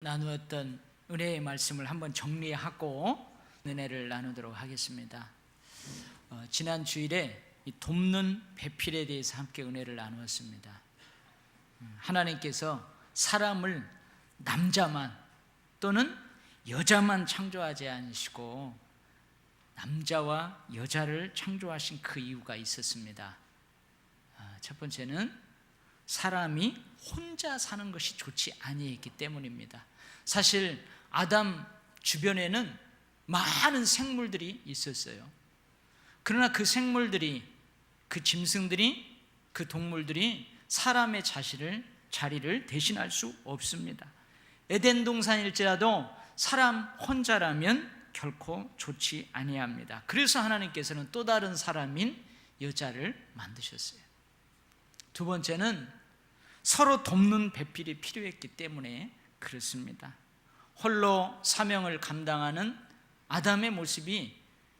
나누었던 은혜의 말씀을 한번 정리하고 은혜를 나누도록 하겠습니다. 지난 주일에 이 돕는 배필에 대해서 함께 은혜를 나누었습니다. 하나님께서 사람을 남자만 또는 여자만 창조하지 않으시고 남자와 여자를 창조하신 그 이유가 있었습니다. 첫 번째는 사람이 혼자 사는 것이 좋지 아니했기 때문입니다. 사실 아담 주변에는 많은 생물들이 있었어요. 그러나 그 생물들이, 그 짐승들이, 그 동물들이 사람의 자리를 대신할 수 없습니다. 에덴 동산일지라도 사람 혼자라면 결코 좋지 아니합니다. 그래서 하나님께서는 또 다른 사람인 여자를 만드셨어요. 두 번째는 서로 돕는 배필이 필요했기 때문에 그렇습니다. 홀로 사명을 감당하는 아담의 모습이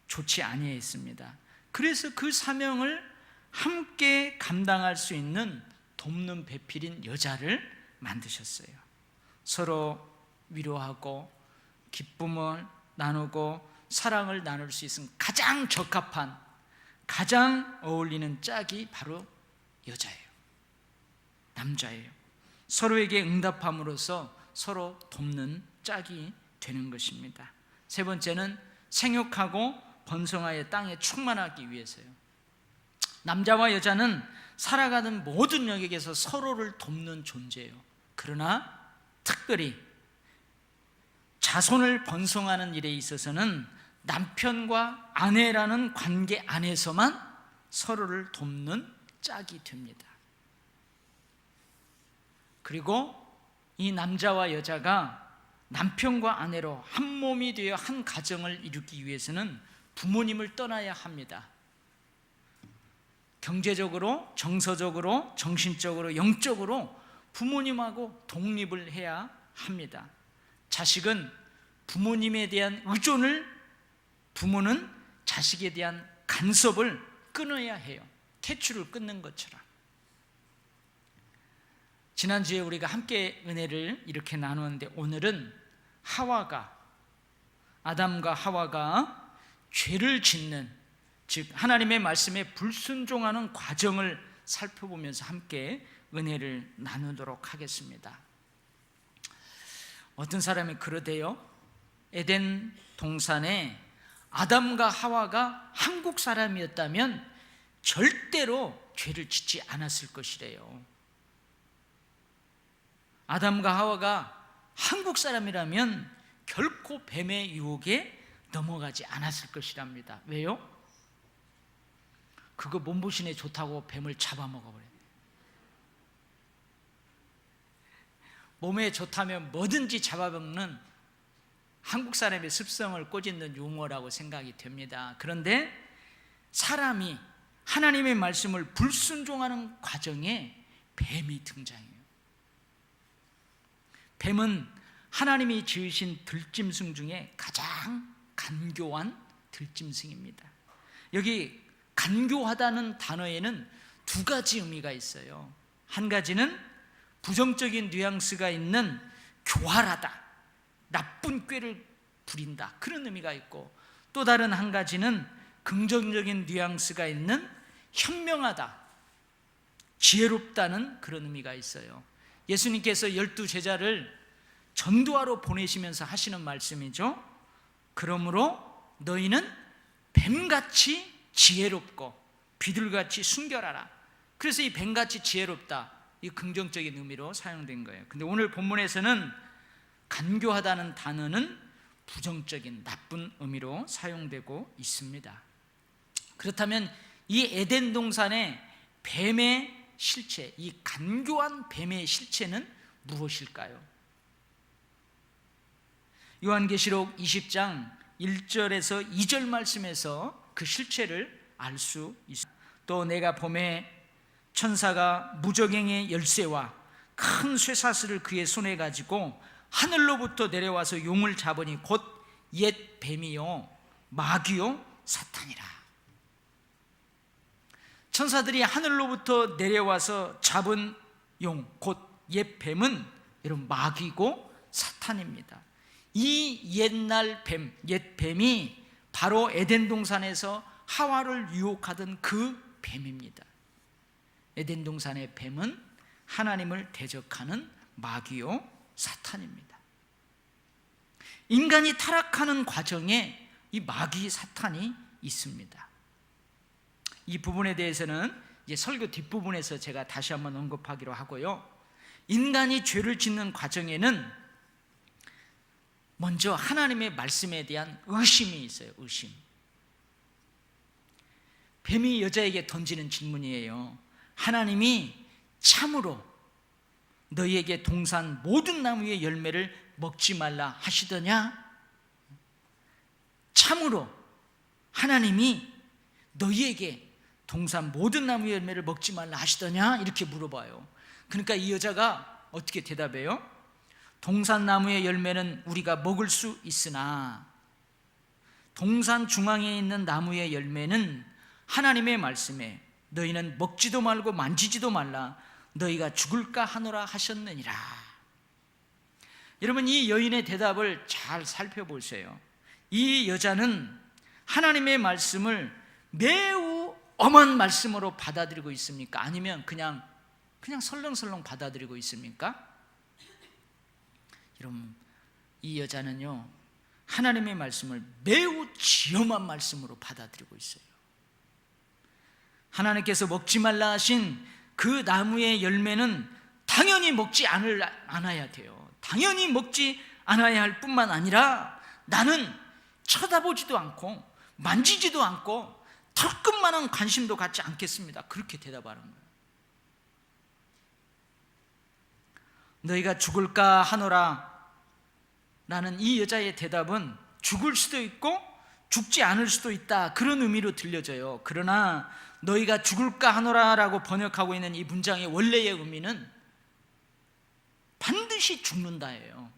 좋지 아니했습니다. 그래서 그 사명을 함께 감당할 수 있는 돕는 배필인 여자를 만드셨어요. 서로 위로하고 기쁨을 나누고 사랑을 나눌 수 있는 가장 적합한, 가장 어울리는 짝이 바로 여자예요. 남자예요. 서로에게 응답함으로써 서로 돕는 짝이 되는 것입니다. 세 번째는 생육하고 번성하여 땅에 충만하기 위해서요. 남자와 여자는 살아가는 모든 영역에서 서로를 돕는 존재예요. 그러나 특별히 자손을 번성하는 일에 있어서는 남편과 아내라는 관계 안에서만 서로를 돕는 짝이 됩니다. 그리고 이 남자와 여자가 남편과 아내로 한 몸이 되어 한 가정을 이루기 위해서는 부모님을 떠나야 합니다. 경제적으로, 정서적으로, 정신적으로, 영적으로 부모님하고 독립을 해야 합니다. 자식은 부모님에 대한 의존을, 부모는 자식에 대한 간섭을 끊어야 해요. 태출을 끊는 것처럼. 지난주에 우리가 함께 은혜를 이렇게 나누었는데, 오늘은 아담과 하와가 죄를 짓는, 즉 하나님의 말씀에 불순종하는 과정을 살펴보면서 함께 은혜를 나누도록 하겠습니다. 어떤 사람이 그러대요. 에덴 동산에 아담과 하와가 한국 사람이었다면 절대로 죄를 짓지 않았을 것이래요. 아담과 하와가 한국 사람이라면 결코 뱀의 유혹에 넘어가지 않았을 것이랍니다. 왜요? 그거 몸보신에 좋다고 뱀을 잡아먹어버려요. 몸에 좋다면 뭐든지 잡아먹는 한국 사람의 습성을 꼬집는 용어라고 생각이 됩니다. 그런데 사람이 하나님의 말씀을 불순종하는 과정에 뱀이 등장해요. 뱀은 하나님이 지으신 들짐승 중에 가장 간교한 들짐승입니다. 여기 간교하다는 단어에는 두 가지 의미가 있어요. 한 가지는 부정적인 뉘앙스가 있는 교활하다, 나쁜 꾀를 부린다, 그런 의미가 있고, 또 다른 한 가지는 긍정적인 뉘앙스가 있는 현명하다, 지혜롭다는 그런 의미가 있어요. 예수님께서 12제자를 전도하러 보내시면서 하시는 말씀이죠. 그러므로 너희는 뱀같이 지혜롭고 비둘같이 순결하라. 그래서 이 뱀같이 지혜롭다, 이 긍정적인 의미로 사용된 거예요. 근데 오늘 본문에서는 간교하다는 단어는 부정적인 나쁜 의미로 사용되고 있습니다. 그렇다면 이 에덴 동산의 뱀의 실체, 이 간교한 뱀의 실체는 무엇일까요? 요한계시록 20장 1절에서 2절 말씀에서 그 실체를 알 수 있습니다. 또 내가 봄에 천사가 무저갱의 열쇠와 큰 쇠사슬을 그의 손에 가지고 하늘로부터 내려와서 용을 잡으니 곧 옛 뱀이요 마귀요 사탄이라. 천사들이 하늘로부터 내려와서 잡은 용, 곧 옛 뱀은 여러분 마귀고 사탄입니다. 이 옛날 뱀, 옛 뱀이 바로 에덴 동산에서 하와를 유혹하던 그 뱀입니다. 에덴 동산의 뱀은 하나님을 대적하는 마귀요 사탄입니다. 인간이 타락하는 과정에 이 마귀 사탄이 있습니다. 이 부분에 대해서는 이제 설교 뒷부분에서 제가 다시 한번 언급하기로 하고요. 인간이 죄를 짓는 과정에는 먼저 하나님의 말씀에 대한 의심이 있어요. 의심. 뱀이 여자에게 던지는 질문이에요. 하나님이 참으로 너희에게 동산 모든 나무의 열매를 먹지 말라 하시더냐? 참으로 하나님이 너희에게 동산 모든 나무의 열매를 먹지 말라 하시더냐? 이렇게 물어봐요. 그러니까 이 여자가 어떻게 대답해요? 동산 나무의 열매는 우리가 먹을 수 있으나 동산 중앙에 있는 나무의 열매는 하나님의 말씀에 너희는 먹지도 말고 만지지도 말라 너희가 죽을까 하노라 하셨느니라. 여러분, 이 여인의 대답을 잘 살펴보세요. 이 여자는 하나님의 말씀을 매우 엄한 말씀으로 받아들이고 있습니까? 아니면 그냥 설렁설렁 받아들이고 있습니까? 여러분, 이 여자는요 하나님의 말씀을 매우 지엄한 말씀으로 받아들이고 있어요. 하나님께서 먹지 말라 하신 그 나무의 열매는 당연히 먹지 않아야 돼요. 당연히 먹지 않아야 할 뿐만 아니라 나는 쳐다보지도 않고 만지지도 않고 털끝만한 관심도 갖지 않겠습니다. 그렇게 대답하는 거예요. 너희가 죽을까 하노라 라는 이 여자의 대답은 죽을 수도 있고 죽지 않을 수도 있다, 그런 의미로 들려져요. 그러나 너희가 죽을까 하노라 라고 번역하고 있는 이 문장의 원래의 의미는 반드시 죽는다예요.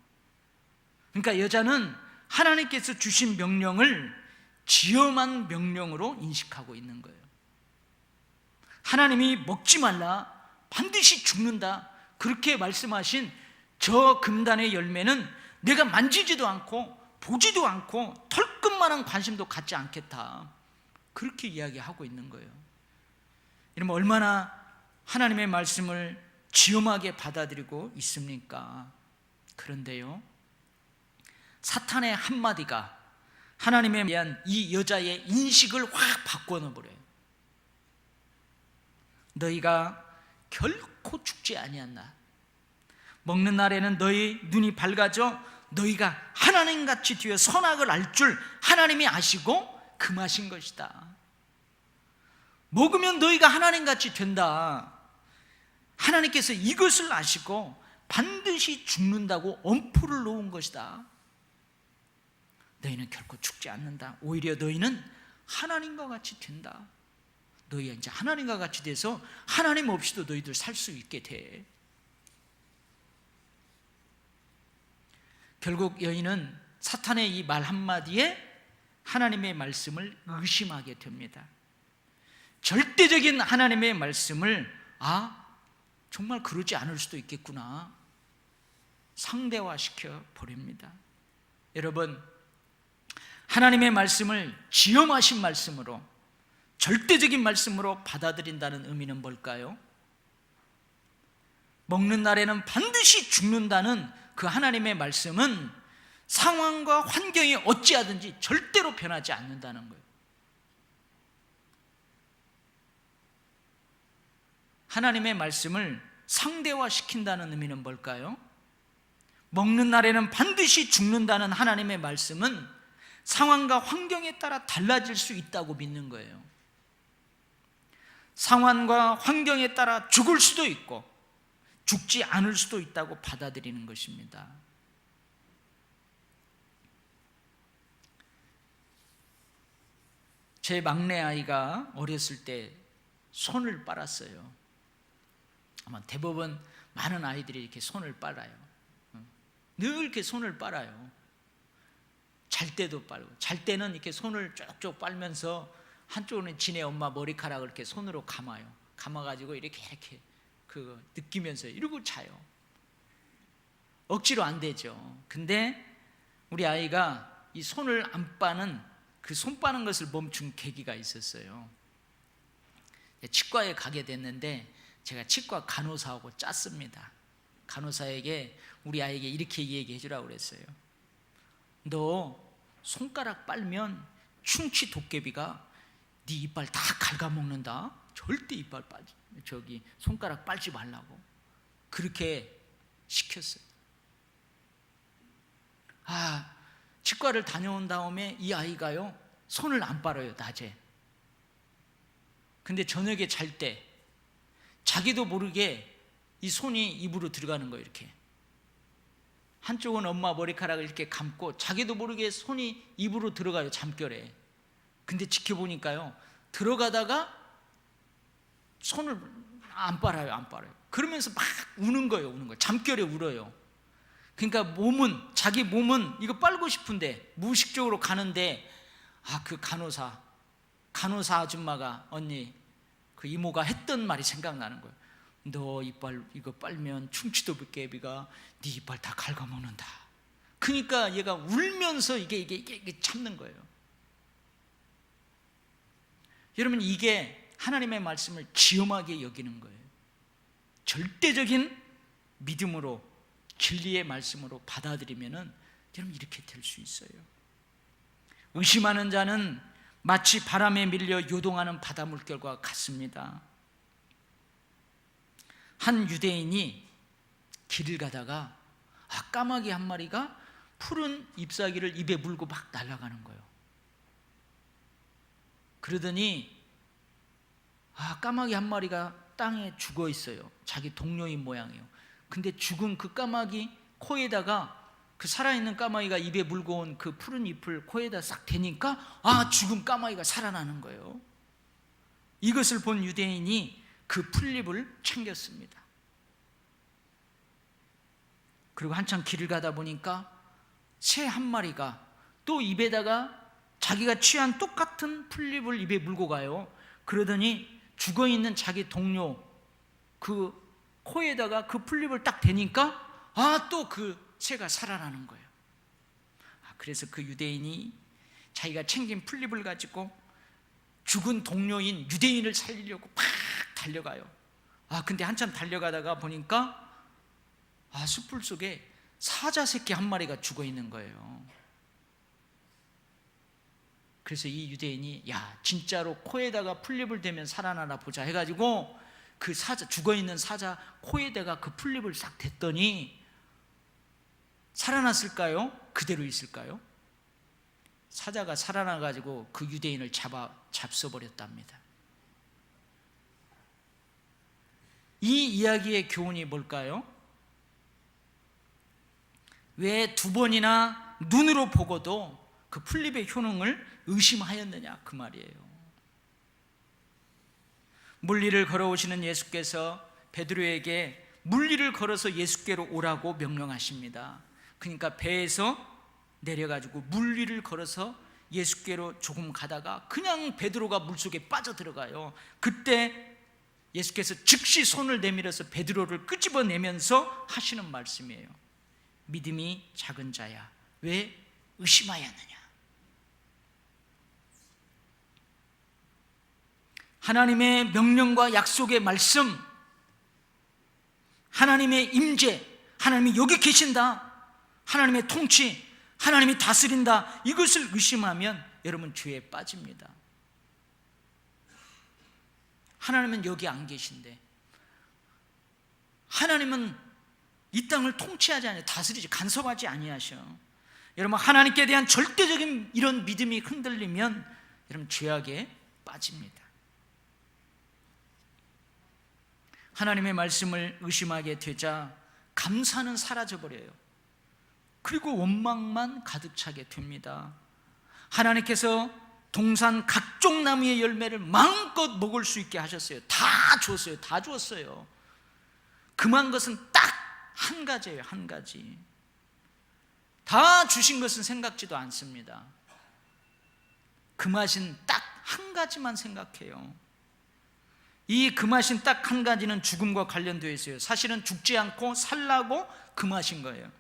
그러니까 여자는 하나님께서 주신 명령을 지엄한 명령으로 인식하고 있는 거예요. 하나님이 먹지 말라, 반드시 죽는다, 그렇게 말씀하신 저 금단의 열매는 내가 만지지도 않고 보지도 않고 털끝만한 관심도 갖지 않겠다, 그렇게 이야기하고 있는 거예요. 이러면 얼마나 하나님의 말씀을 지엄하게 받아들이고 있습니까? 그런데요, 사탄의 한마디가 하나님에 대한 이 여자의 인식을 확 바꿔놓아버려요. 너희가 결코 죽지 아니한다. 먹는 날에는 너희 눈이 밝아져 너희가 하나님같이 되어 선악을 알 줄 하나님이 아시고 금하신 것이다. 먹으면 너희가 하나님같이 된다. 하나님께서 이것을 아시고 반드시 죽는다고 엄포를 놓은 것이다. 너희는 결코 죽지 않는다. 오히려 너희는 하나님과 같이 된다. 너희가 이제 하나님과 같이 돼서 하나님 없이도 너희들 살 수 있게 돼. 결국 여인은 사탄의 이 말 한마디에 하나님의 말씀을 의심하게 됩니다. 절대적인 하나님의 말씀을 정말 그러지 않을 수도 있겠구나, 상대화시켜 버립니다. 여러분, 하나님의 말씀을 지엄하신 말씀으로, 절대적인 말씀으로 받아들인다는 의미는 뭘까요? 먹는 날에는 반드시 죽는다는 그 하나님의 말씀은 상황과 환경이 어찌하든지 절대로 변하지 않는다는 거예요. 하나님의 말씀을 상대화시킨다는 의미는 뭘까요? 먹는 날에는 반드시 죽는다는 하나님의 말씀은 상황과 환경에 따라 달라질 수 있다고 믿는 거예요. 상황과 환경에 따라 죽을 수도 있고 죽지 않을 수도 있다고 받아들이는 것입니다. 제 막내 아이가 어렸을 때 손을 빨았어요. 아마 대부분 많은 아이들이 이렇게 손을 빨아요. 늘 이렇게 손을 빨아요. 잘 때도 빨고, 잘 때는 이렇게 손을 쭉쭉 빨면서 한쪽은 지네 엄마 머리카락을 이렇게 손으로 감아요. 감아가지고 이렇게 느끼면서 이러고 자요. 억지로 안 되죠. 근데 우리 아이가 이 손을 안 빠는 그 손 빠는 것을 멈춘 계기가 있었어요. 치과에 가게 됐는데 제가 치과 간호사하고 짰습니다. 간호사에게 우리 아이에게 이렇게 얘기해 주라고 그랬어요. 너 손가락 빨면 충치 도깨비가 네 이빨 다 갉아먹는다. 절대 이빨 빠지, 손가락 빨지 말라고 그렇게 시켰어요. 치과를 다녀온 다음에 이 아이가요 손을 안 빨아요, 낮에. 근데 저녁에 잘 때 자기도 모르게 이 손이 입으로 들어가는 거예요. 이렇게 한쪽은 엄마 머리카락을 이렇게 감고 자기도 모르게 손이 입으로 들어가요, 잠결에. 근데 지켜보니까요 들어가다가 손을 안 빨아요. 그러면서 막 우는 거예요. 잠결에 울어요. 그러니까 자기 몸은 이거 빨고 싶은데 무의식적으로 가는데 그 간호사 아줌마가, 언니, 그 이모가 했던 말이 생각나는 거예요. 너 이빨 이거 빨면 충치도깨비가 네 이빨 다 갉아먹는다. 그러니까 얘가 울면서 이게 참는 거예요. 여러분, 이게 하나님의 말씀을 지엄하게 여기는 거예요. 절대적인 믿음으로 진리의 말씀으로 받아들이면은 여러분 이렇게 될 수 있어요. 의심하는 자는 마치 바람에 밀려 요동하는 바다 물결과 같습니다. 한 유대인이 길을 가다가 까마귀 한 마리가 푸른 잎사귀를 입에 물고 막 날아가는 거예요. 그러더니 까마귀 한 마리가 땅에 죽어 있어요. 자기 동료인 모양이에요. 근데 죽은 그 까마귀 코에다가 그 살아있는 까마귀가 입에 물고 온 그 푸른 잎을 코에다 싹 대니까 죽은 까마귀가 살아나는 거예요. 이것을 본 유대인이 그 풀잎을 챙겼습니다. 그리고 한참 길을 가다 보니까 새 한 마리가 또 입에다가 자기가 취한 똑같은 풀잎을 입에 물고 가요. 그러더니 죽어있는 자기 동료 그 코에다가 그 풀잎을 딱 대니까 또 그 새가 살아나는 거예요. 그래서 그 유대인이 자기가 챙긴 풀잎을 가지고 죽은 동료인 유대인을 살리려고 팍 달려가요. 근데 한참 달려가다가 보니까 숯불 속에 사자 새끼 한 마리가 죽어 있는 거예요. 그래서 이 유대인이 진짜로 코에다가 풀잎을 대면 살아나나 보자 해가지고 그 죽어 있는 사자 코에다가 그 풀잎을 싹 댔더니 살아났을까요? 그대로 있을까요? 사자가 살아나가지고 그 유대인을 잡숴버렸답니다. 이 이야기의 교훈이 뭘까요? 왜 두 번이나 눈으로 보고도 그 풀잎의 효능을 의심하였느냐, 그 말이에요. 물리를 걸어오시는 예수께서 베드로에게 물리를 걸어서 예수께로 오라고 명령하십니다. 그러니까 배에서 내려가지고 물리를 걸어서 예수께로 조금 가다가 그냥 베드로가 물속에 빠져들어가요. 그때 예수께서 즉시 손을 내밀어서 베드로를 끄집어내면서 하시는 말씀이에요. 믿음이 작은 자야, 왜 의심하였느냐. 하나님의 명령과 약속의 말씀, 하나님의 임재, 하나님이 여기 계신다, 하나님의 통치, 하나님이 다스린다, 이것을 의심하면 여러분 죄에 빠집니다. 하나님은 여기 안 계신데, 하나님은 이 땅을 통치하지 아니하시고 다스리지, 간섭하지 아니하셔. 여러분, 하나님께 대한 절대적인 이런 믿음이 흔들리면 여러분 죄악에 빠집니다. 하나님의 말씀을 의심하게 되자 감사는 사라져버려요. 그리고 원망만 가득 차게 됩니다. 하나님께서 동산 각종 나무의 열매를 마음껏 먹을 수 있게 하셨어요. 다 주었어요. 금한 것은 딱 한 가지예요. 한 가지. 다 주신 것은 생각지도 않습니다. 금하신 딱 한 가지만 생각해요. 이 금하신 딱 한 가지는 죽음과 관련되어 있어요. 사실은 죽지 않고 살라고 금하신 거예요.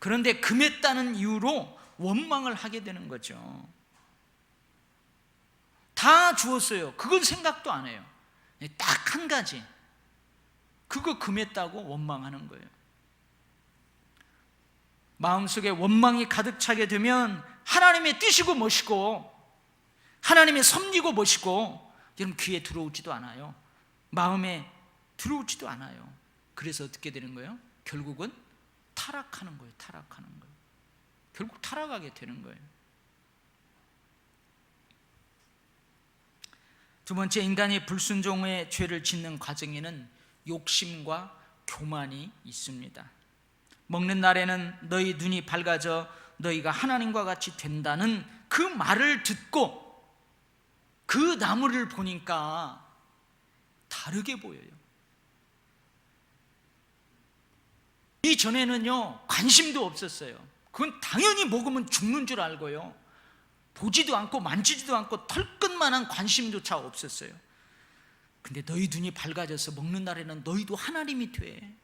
그런데 금했다는 이유로 원망을 하게 되는 거죠. 다 주었어요. 그건 생각도 안 해요. 딱 한 가지, 그거 금했다고 원망하는 거예요. 마음속에 원망이 가득 차게 되면 하나님의 뜻이고 멋이고 하나님의 섭리고 멋이고 여러분 귀에 들어오지도 않아요. 마음에 들어오지도 않아요. 그래서 어떻게 되는 거예요? 결국은 타락하는 거예요. 타락하는 거예요. 결국 타락하게 되는 거예요. 두 번째, 인간이 불순종의 죄를 짓는 과정에는 욕심과 교만이 있습니다. 먹는 날에는 너희 눈이 밝아져 너희가 하나님과 같이 된다는 그 말을 듣고 그 나무를 보니까 다르게 보여요. 이전에는요 관심도 없었어요. 그건 당연히 먹으면 죽는 줄 알고요, 보지도 않고 만지지도 않고 털끝만한 관심조차 없었어요. 근데 너희 눈이 밝아져서 먹는 날에는 너희도 하나님이 돼.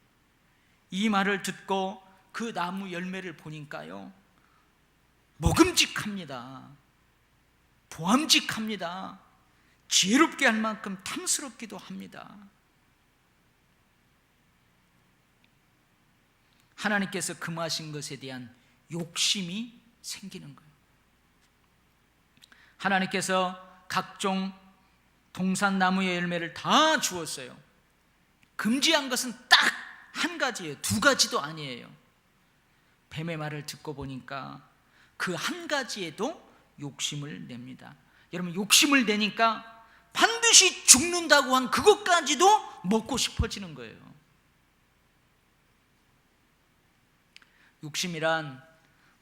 이 말을 듣고 그 나무 열매를 보니까요 먹음직합니다. 보암직합니다. 지혜롭게 할 만큼 탐스럽기도 합니다. 하나님께서 금하신 것에 대한 욕심이 생기는 거예요. 하나님께서 각종 동산나무의 열매를 다 주었어요. 금지한 것은 딱 한 가지예요. 두 가지도 아니에요. 뱀의 말을 듣고 보니까 그 한 가지에도 욕심을 냅니다. 여러분, 욕심을 내니까 반드시 죽는다고 한 그것까지도 먹고 싶어지는 거예요. 욕심이란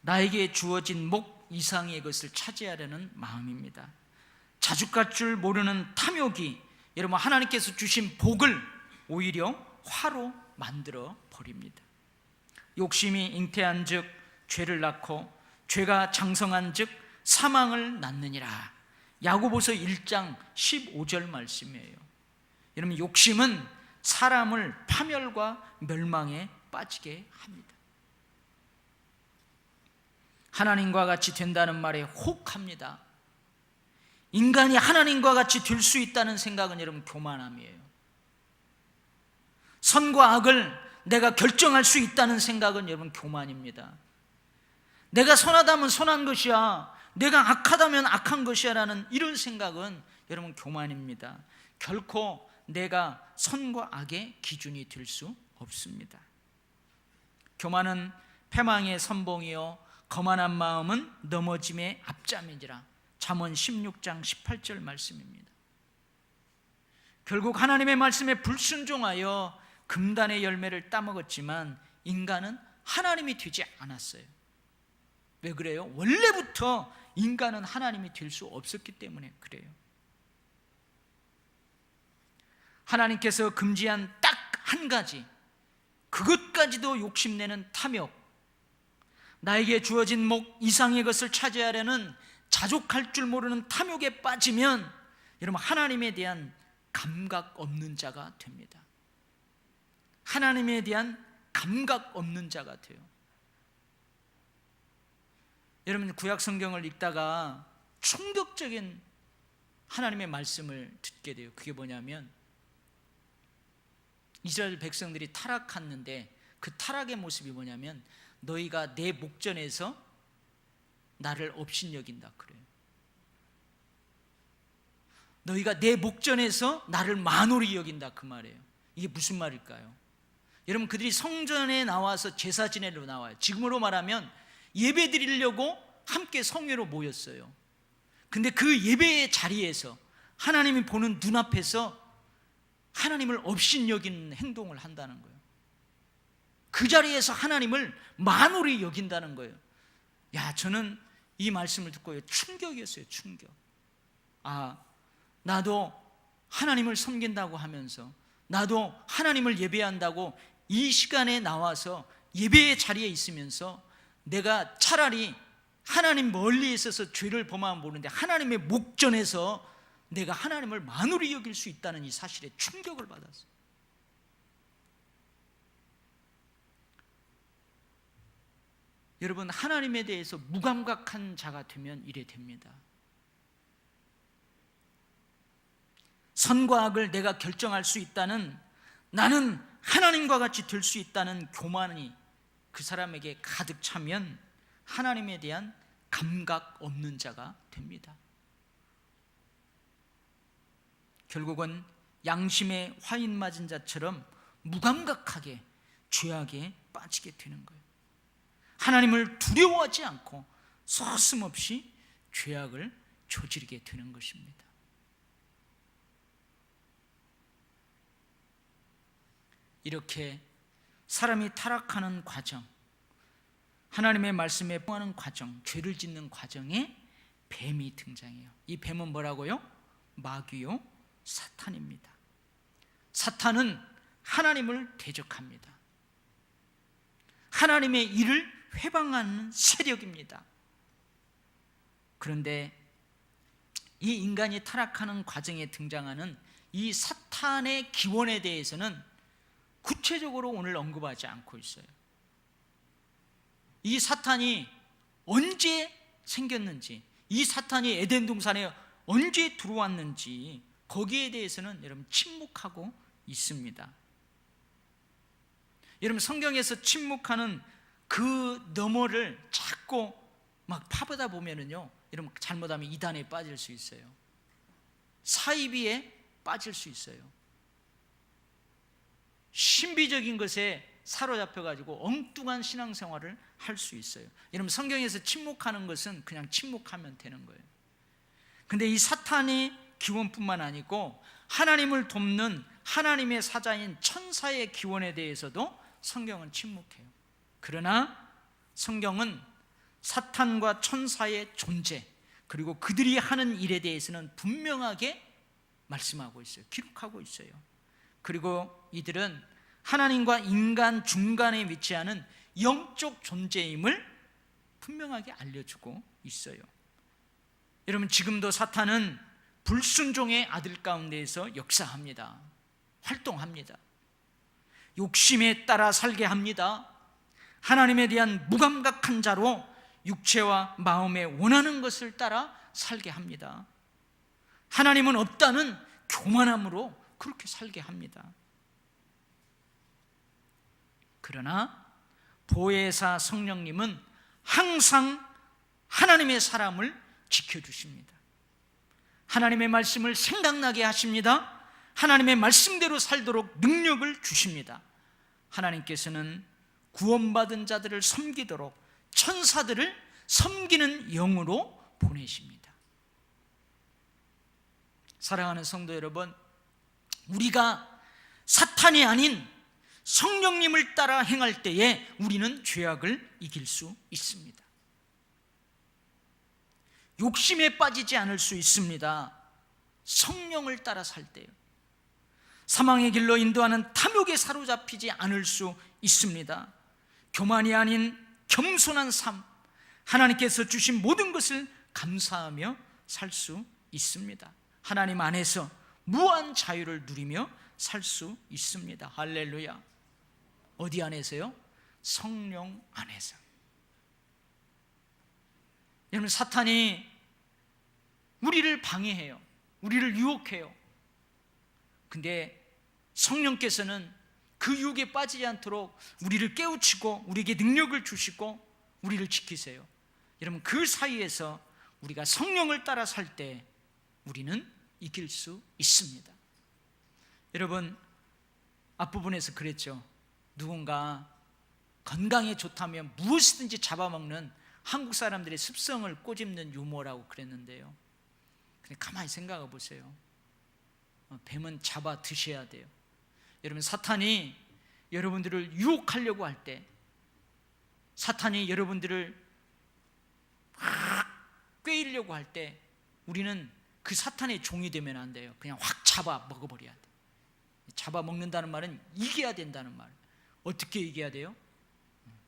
나에게 주어진 목 이상의 것을 차지하려는 마음입니다. 자주갈 줄 모르는 탐욕이 여러분 하나님께서 주신 복을 오히려 화로 만들어 버립니다. 욕심이 잉태한 즉 죄를 낳고 죄가 장성한 즉 사망을 낳느니라. 야고보서 1장 15절 말씀이에요. 여러분, 욕심은 사람을 파멸과 멸망에 빠지게 합니다. 하나님과 같이 된다는 말에 혹합니다. 인간이 하나님과 같이 될 수 있다는 생각은 여러분 교만함이에요. 선과 악을 내가 결정할 수 있다는 생각은 여러분 교만입니다. 내가 선하다면 선한 것이야, 내가 악하다면 악한 것이야 라는 이런 생각은 여러분 교만입니다. 결코 내가 선과 악의 기준이 될 수 없습니다. 교만은 패망의 선봉이요 거만한 마음은 넘어짐의 앞잠이니라. 잠언 16장 18절 말씀입니다. 결국 하나님의 말씀에 불순종하여 금단의 열매를 따먹었지만 인간은 하나님이 되지 않았어요. 왜 그래요? 원래부터 인간은 하나님이 될 수 없었기 때문에 그래요. 하나님께서 금지한 딱 한 가지, 그것까지도 욕심내는 탐욕, 나에게 주어진 목 이상의 것을 차지하려는 자족할 줄 모르는 탐욕에 빠지면 여러분 하나님에 대한 감각 없는 자가 됩니다. 하나님에 대한 감각 없는 자가 돼요. 여러분, 구약 성경을 읽다가 충격적인 하나님의 말씀을 듣게 돼요. 그게 뭐냐면 이스라엘 백성들이 타락했는데 그 타락의 모습이 뭐냐면 너희가 내 목전에서 나를 업신여긴다 그래요. 너희가 내 목전에서 나를 만홀히 여긴다 그 말이에요. 이게 무슨 말일까요? 여러분, 그들이 성전에 나와서 제사 지내러 나와요. 지금으로 말하면 예배 드리려고 함께 성회로 모였어요. 근데 그 예배의 자리에서 하나님이 보는 눈앞에서 하나님을 업신여기는 행동을 한다는 거예요. 그 자리에서 하나님을 만홀히 여긴다는 거예요. 야, 저는 이 말씀을 듣고 충격이었어요. 충격. 아, 나도 하나님을 섬긴다고 하면서 나도 하나님을 예배한다고 이 시간에 나와서 예배의 자리에 있으면서 내가 차라리 하나님 멀리 있어서 죄를 범하면 모르는데 하나님의 목전에서 내가 하나님을 만홀히 여길 수 있다는 이 사실에 충격을 받았어요. 여러분, 하나님에 대해서 무감각한 자가 되면 이래 됩니다. 선과 악을 내가 결정할 수 있다는, 나는 하나님과 같이 될 수 있다는 교만이 그 사람에게 가득 차면 하나님에 대한 감각 없는 자가 됩니다. 결국은 양심에 화인 맞은 자처럼 무감각하게 죄악에 빠지게 되는 거예요. 하나님을 두려워하지 않고 서슴없이 죄악을 저지르게 되는 것입니다. 이렇게 사람이 타락하는 과정, 하나님의 말씀에 포하는 과정, 죄를 짓는 과정에 뱀이 등장해요. 이 뱀은 뭐라고요? 마귀요 사탄입니다. 사탄은 하나님을 대적합니다. 하나님의 일을 회방하는 세력입니다. 그런데 이 인간이 타락하는 과정에 등장하는 이 사탄의 기원에 대해서는 구체적으로 오늘 언급하지 않고 있어요. 이 사탄이 언제 생겼는지, 이 사탄이 에덴 동산에 언제 들어왔는지, 거기에 대해서는 여러분 침묵하고 있습니다. 여러분, 성경에서 침묵하는 그 너머를 자꾸 막 파보다 보면은요, 여러분 잘못하면 이단에 빠질 수 있어요. 사이비에 빠질 수 있어요. 신비적인 것에 사로잡혀가지고 엉뚱한 신앙생활을 할 수 있어요. 여러분, 성경에서 침묵하는 것은 그냥 침묵하면 되는 거예요. 근데 이 사탄의 기원뿐만 아니고 하나님을 돕는 하나님의 사자인 천사의 기원에 대해서도 성경은 침묵해요. 그러나 성경은 사탄과 천사의 존재, 그리고 그들이 하는 일에 대해서는 분명하게 말씀하고 있어요. 기록하고 있어요. 그리고 이들은 하나님과 인간 중간에 위치하는 영적 존재임을 분명하게 알려주고 있어요. 여러분, 지금도 사탄은 불순종의 아들 가운데에서 역사합니다. 활동합니다. 욕심에 따라 살게 합니다. 하나님에 대한 무감각한 자로 육체와 마음에 원하는 것을 따라 살게 합니다. 하나님은 없다는 교만함으로 그렇게 살게 합니다. 그러나 보혜사 성령님은 항상 하나님의 사람을 지켜주십니다. 하나님의 말씀을 생각나게 하십니다. 하나님의 말씀대로 살도록 능력을 주십니다. 하나님께서는 구원받은 자들을 섬기도록 천사들을 섬기는 영으로 보내십니다. 사랑하는 성도 여러분, 우리가 사탄이 아닌 성령님을 따라 행할 때에 우리는 죄악을 이길 수 있습니다. 욕심에 빠지지 않을 수 있습니다. 성령을 따라 살 때요. 사망의 길로 인도하는 탐욕에 사로잡히지 않을 수 있습니다. 교만이 아닌 겸손한 삶, 하나님께서 주신 모든 것을 감사하며 살 수 있습니다. 하나님 안에서 무한 자유를 누리며 살 수 있습니다. 할렐루야. 어디 안에서요? 성령 안에서. 여러분, 사탄이 우리를 방해해요. 우리를 유혹해요. 근데 성령께서는 그 유혹에 빠지지 않도록 우리를 깨우치고 우리에게 능력을 주시고 우리를 지키세요. 여러분, 그 사이에서 우리가 성령을 따라 살 때 우리는 이길 수 있습니다. 여러분, 앞부분에서 그랬죠. 누군가 건강에 좋다면 무엇이든지 잡아먹는 한국 사람들의 습성을 꼬집는 유머라고 그랬는데요. 근데 가만히 생각해 보세요. 뱀은 잡아 드셔야 돼요. 여러분, 사탄이 여러분들을 유혹하려고 할 때, 사탄이 여러분들을 확 꿰이려고 할 때 우리는 그 사탄의 종이 되면 안 돼요. 그냥 확 잡아 먹어버려야 돼. 잡아 먹는다는 말은 이겨야 된다는 말. 어떻게 이겨야 돼요?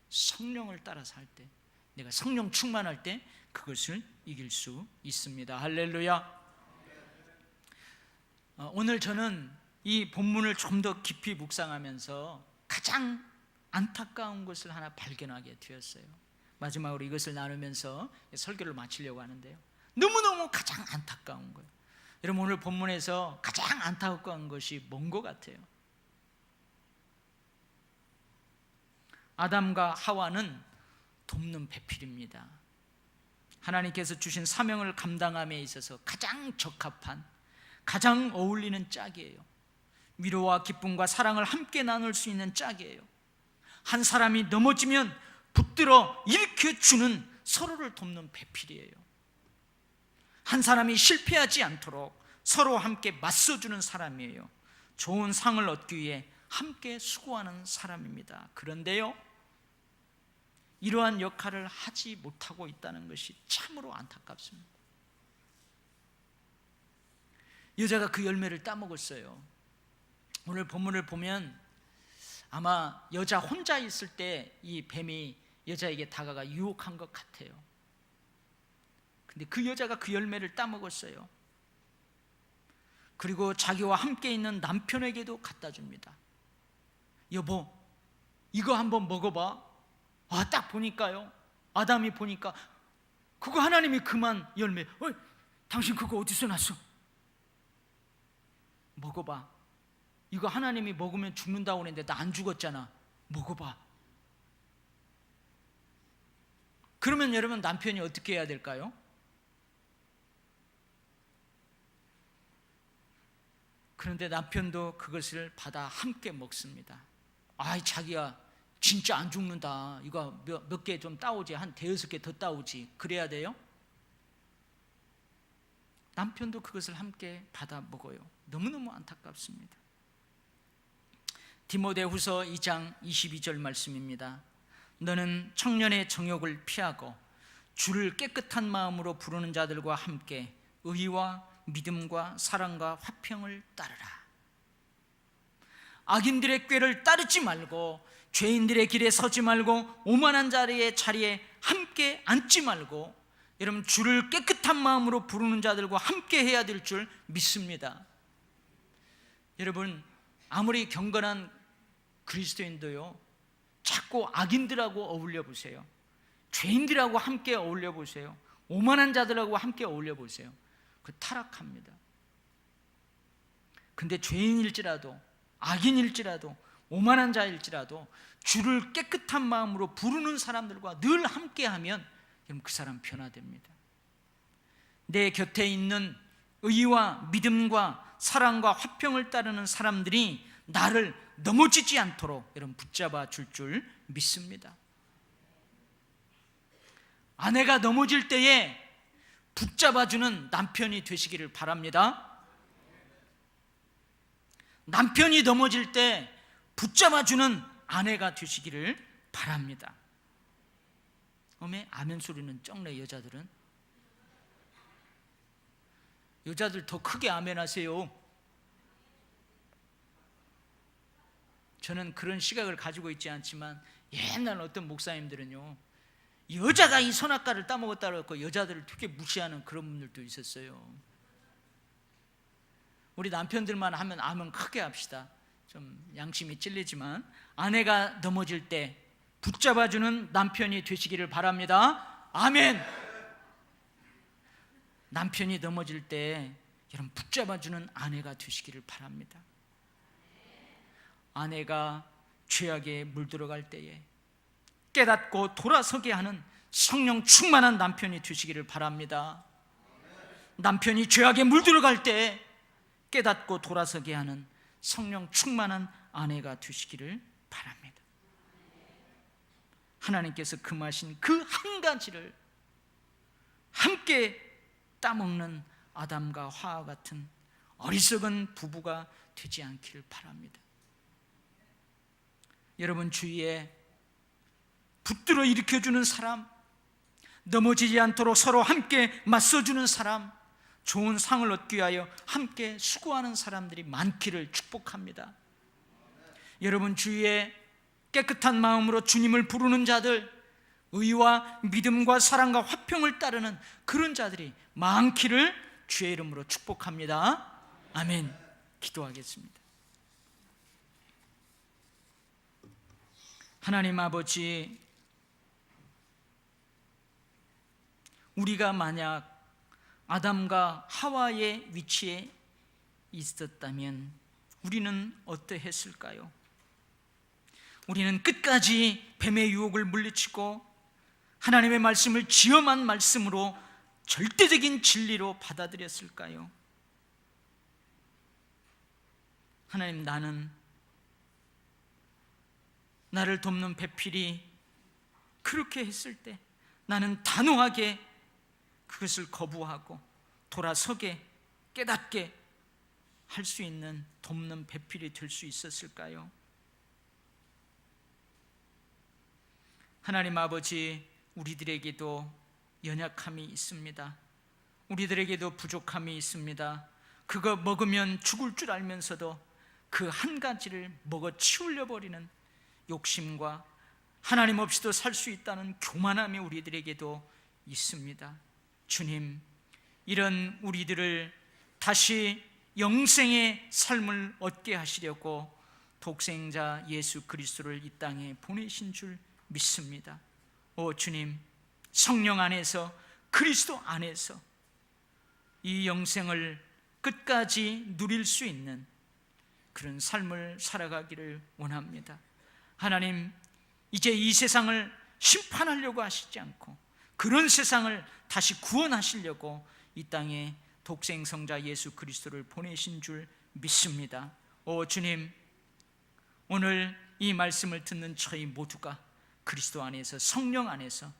성령을 따라 살 때, 내가 성령 충만할 때 그것을 이길 수 있습니다. 할렐루야. 오늘 저는 이 본문을 좀 더 깊이 묵상하면서 가장 안타까운 것을 하나 발견하게 되었어요. 마지막으로 이것을 나누면서 설교를 마치려고 하는데요, 너무너무 가장 안타까운 거예요. 여러분, 오늘 본문에서 가장 안타까운 것이 뭔 것 같아요? 아담과 하와는 돕는 배필입니다. 하나님께서 주신 사명을 감당함에 있어서 가장 적합한, 가장 어울리는 짝이에요. 위로와 기쁨과 사랑을 함께 나눌 수 있는 짝이에요. 한 사람이 넘어지면 붙들어 일으켜주는, 서로를 돕는 배필이에요. 한 사람이 실패하지 않도록 서로 함께 맞서주는 사람이에요. 좋은 상을 얻기 위해 함께 수고하는 사람입니다. 그런데요, 이러한 역할을 하지 못하고 있다는 것이 참으로 안타깝습니다. 여자가 그 열매를 따먹었어요. 오늘 본문을 보면 아마 여자 혼자 있을 때 이 뱀이 여자에게 다가가 유혹한 것 같아요. 근데 그 여자가 그 열매를 따먹었어요. 그리고 자기와 함께 있는 남편에게도 갖다 줍니다. 여보, 이거 한번 먹어봐. 딱 보니까요, 아담이 보니까 그거 하나님이 그만 열매. 당신 그거 어디서 났어? 먹어봐. 이거 하나님이 먹으면 죽는다고 그랬는데 나 안 죽었잖아. 먹어봐. 그러면 여러분, 남편이 어떻게 해야 될까요? 그런데 남편도 그것을 받아 함께 먹습니다. 자기야 진짜 안 죽는다. 이거 몇 개 좀 따오지. 한 대여섯 개 더 따오지. 그래야 돼요? 남편도 그것을 함께 받아 먹어요. 너무너무 안타깝습니다. 디모데후서 2장 22절 말씀입니다. 너는 청년의 정욕을 피하고 주를 깨끗한 마음으로 부르는 자들과 함께 의와 믿음과 사랑과 화평을 따르라. 악인들의 꾀를 따르지 말고, 죄인들의 길에 서지 말고, 오만한 자리에 함께 앉지 말고, 여러분, 주를 깨끗한 마음으로 부르는 자들과 함께 해야 될 줄 믿습니다. 여러분, 아무리 경건한 그리스도인도요, 자꾸 악인들하고 어울려 보세요. 죄인들하고 함께 어울려 보세요. 오만한 자들하고 함께 어울려 보세요. 그 타락합니다. 근데 죄인일지라도, 악인일지라도, 오만한 자일지라도 주를 깨끗한 마음으로 부르는 사람들과 늘 함께하면 그럼 그 사람 변화됩니다. 내 곁에 있는 의와 믿음과 사랑과 화평을 따르는 사람들이 나를 넘어지지 않도록 여러분 붙잡아 줄 믿습니다. 아내가 넘어질 때에 붙잡아주는 남편이 되시기를 바랍니다. 남편이 넘어질 때 붙잡아주는 아내가 되시기를 바랍니다. 아멘 소리는 쩍네. 여자들 더 크게 아멘 하세요. 저는 그런 시각을 가지고 있지 않지만 옛날 어떤 목사님들은요, 여자가 이 선악과를 따먹었다고 해서 여자들을 되게 무시하는 그런 분들도 있었어요. 우리 남편들만 하면 아멘 크게 합시다. 좀 양심이 찔리지만 아내가 넘어질 때 붙잡아주는 남편이 되시기를 바랍니다. 아멘. 남편이 넘어질 때 여러분 붙잡아주는 아내가 되시기를 바랍니다. 아내가 죄악에 물들어갈 때에 깨닫고 돌아서게 하는 성령 충만한 남편이 되시기를 바랍니다. 남편이 죄악에 물들어갈 때 깨닫고 돌아서게 하는 성령 충만한 아내가 되시기를 바랍니다. 하나님께서 금하신 그 한 가지를 함께 따먹는 아담과 하와 같은 어리석은 부부가 되지 않기를 바랍니다. 여러분 주위에 붙들어 일으켜주는 사람, 넘어지지 않도록 서로 함께 맞서주는 사람, 좋은 상을 얻기 위하여 함께 수고하는 사람들이 많기를 축복합니다. 여러분 주위에 깨끗한 마음으로 주님을 부르는 자들, 의와 믿음과 사랑과 화평을 따르는 그런 자들이 많기를 주의 이름으로 축복합니다. 아멘. 기도하겠습니다. 하나님 아버지, 우리가 만약 아담과 하와의 위치에 있었다면 우리는 어떠했을까요? 우리는 끝까지 뱀의 유혹을 물리치고 하나님의 말씀을 지엄한 말씀으로 절대적인 진리로 받아들였을까요? 하나님, 나를 돕는 배필이 그렇게 했을 때 나는 단호하게 그것을 거부하고 돌아서게, 깨닫게 할 수 있는 돕는 배필이 될 수 있었을까요? 하나님 아버지, 우리들에게도 연약함이 있습니다. 우리들에게도 부족함이 있습니다. 그거 먹으면 죽을 줄 알면서도 그 한 가지를 먹어 치우려 버리는 욕심과 하나님 없이도 살 수 있다는 교만함이 우리들에게도 있습니다. 주님, 이런 우리들을 다시 영생의 삶을 얻게 하시려고 독생자 예수 그리스도를 이 땅에 보내신 줄 믿습니다. 오 주님, 성령 안에서, 그리스도 안에서 이 영생을 끝까지 누릴 수 있는 그런 삶을 살아가기를 원합니다. 하나님, 이제 이 세상을 심판하려고 하시지 않고 그런 세상을 다시 구원하시려고 이 땅에 독생성자 예수 그리스도를 보내신 줄 믿습니다. 오 주님, 오늘 이 말씀을 듣는 저희 모두가 그리스도 안에서, 성령 안에서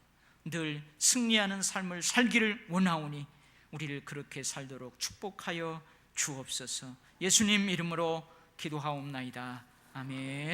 늘 승리하는 삶을 살기를 원하오니 우리를 그렇게 살도록 축복하여 주옵소서. 예수님 이름으로 기도하옵나이다. 아멘.